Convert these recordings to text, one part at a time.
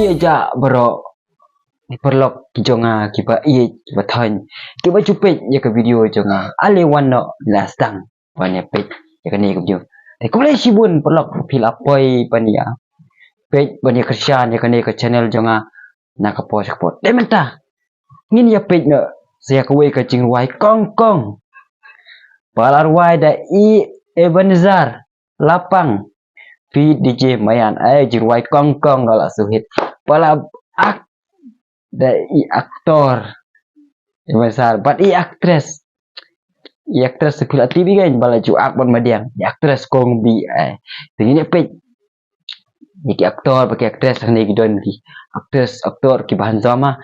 iya ja bro perlok jonga kiba iya kiba tan kiba cupet ya ke video jonga ale wano lastang wane pet ya ke ni ke video te ko le sibun perlok fil apoi pania pet bani kerjaan ya ke ni ke channel jonga na ka post de menta ngin ya pet no saya kuwe ke jing wai kong kong palar wai da i Ebanazer lapang fi DJ Mayan jing wai kong kong galak suhit pala ak da i aktor Ebanazer but i actress sepila TV kan bala ju ak bon madiang i actress kong bi tingini pet iki aktor pakai actress ni gidon ki actress aktor ki bahan sama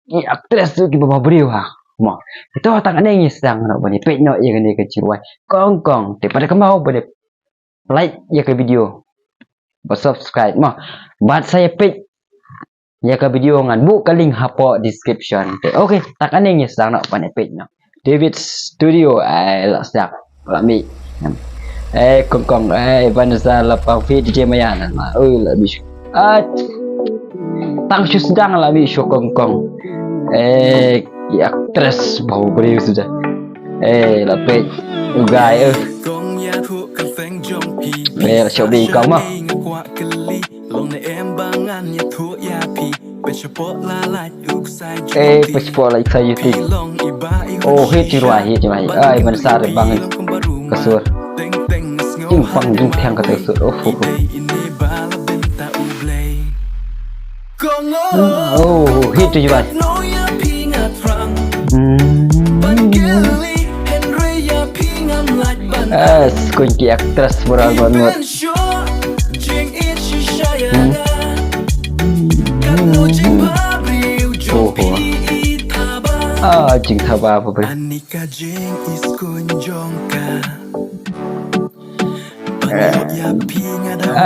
i actress tu ki baba beriu ha mo itu tak ada yang sedang nak bani pet no ya ni ke ciruai kong kong daripada kemau boleh like ya ke video subscribe mo bat saya pet ya ke video ngan buka link hapo description okay tak ada yang sedang nak bani pet no David Studio lah siap lami kong kong Ebanazer lapang fi DJ Mayan lebih tang shu sedang lebih show kong kong actress bau beriu sudah lapet ugai show bi kong mah passport lai saya YouTube oh hit jirai Ebanazer bangun kasur jing pang jing thang ka kasur oh hit jirai kunci actress beral banget jing thaba apa ber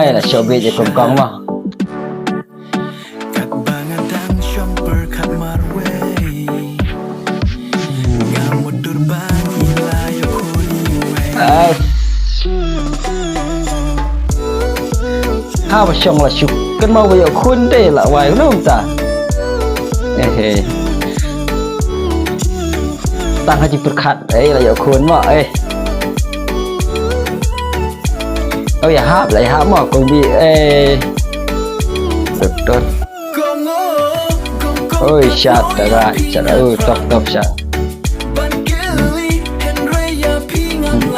lah showbiz je kong kong mah ba shong la shuk kan mau bayo khun de la wai nung ta tang haji perkat la yo khun ma ya hap lại hap mà con bị được tốt ôi shot ra top shot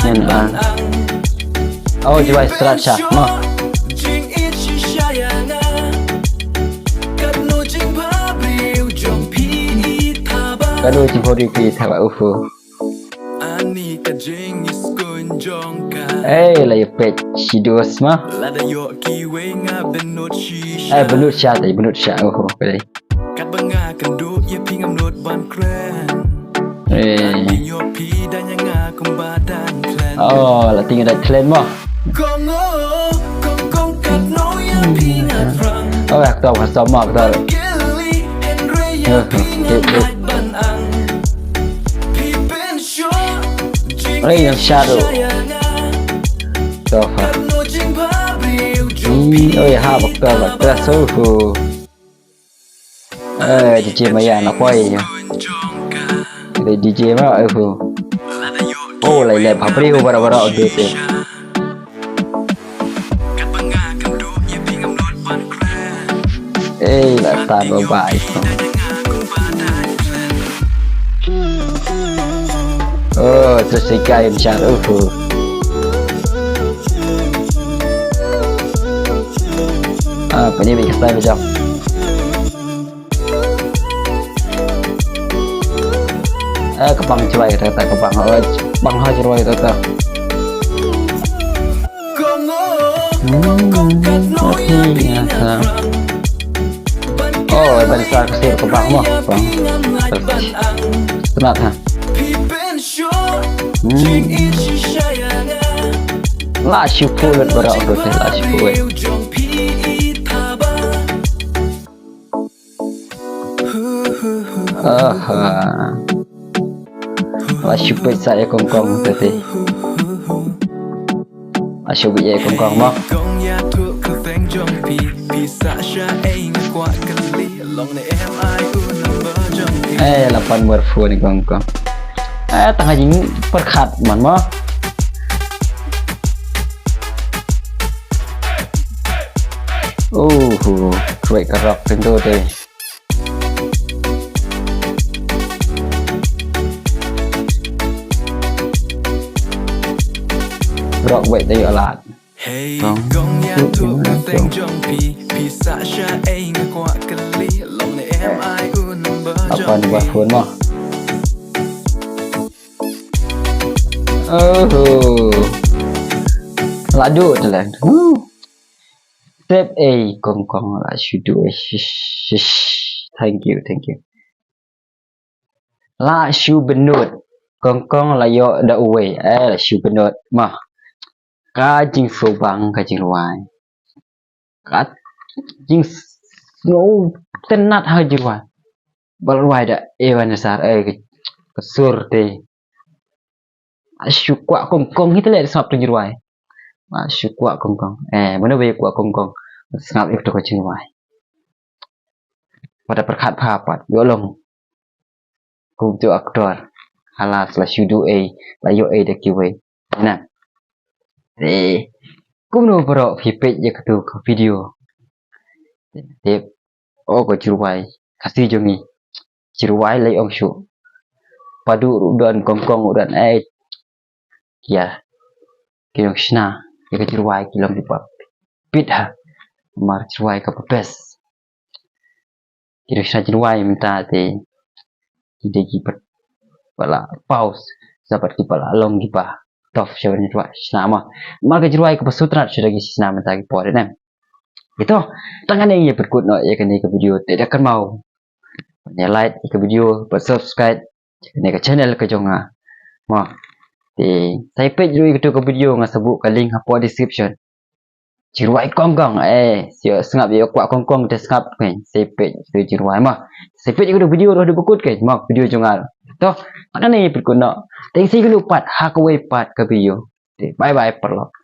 nhân an ôi chỉ phải strat shot mà cái đôi chỉ phải đi theo bảo phù là pet sidos mah benut shat oh cái đấy là tinggal ada trend mah aktor mah aktor yang shadow Sofa. Ya ha bakal sofa. DJ Mayan nak quay nha. Để DJ mà lại bà beriu bara-bara được. Là ta vào bài. Terus ikai macam apa ni bagi style macam kepang cuai kata kepang bang cuai kata Ebanazer kasir kepang mah bang tenat ha lah syukur pada orang tu lah syukur lah syukur saya kong tadi lah syukur saya kong mah lapan berfua ni kong-kong. Tengah jing perkat man mo. Kuat kerok tentu deh. Rock vậy đây ở lại. Hey, con ya thuộc các tên trong pi sa sha ai nghe qua cái lý lòng này em ai u number Apa ni buat phone mo? Laju tu lah. Step A kong lah SHU. Thank you. La SHU benut kong lah yo dah away. SHU benut mah. Ka jing so bang ka jing ruai. Ka jing no tenat ha jing ruai. Bal ruai dah Ebanazer ke sur te. SHU kuat kong kita lihat sap jing ruai. SHU kuat kong. Mana baik kuat kong. Sengap itu ka jing ruai. Pada perkat papat yo long. Ku tu aktor. Halas la SHU la yo dah kiwe. Nah. Cũng đâu vào phía bên ya cái video đẹp có chiruai kasih jongi chiruai lấy ông su padu dan kongkong dan ya kilong sna ya cái chiruai kilong di pap pit ha mar chiruai ka pes kilong sna chiruai minta te ide kipat wala pause dapat kipala long kipa tof shawan chiruai sna ma ka chiruai ka pasutrat sudah gi sna minta ki pore nem itu tangan yang berikut no ya kan ke video tidak akan mau like ke video subscribe ke channel ke jonga mo thì thấy page rồi ke video nga sebut ke link apa description jiruai kongkong sio sengap yo kuat kongkong te sengap kan page tu jiruai mah page ke video dah berikut ke mo video jonga to tangan yang berikut no thank you lupa ha ke part ke video bye bye perlo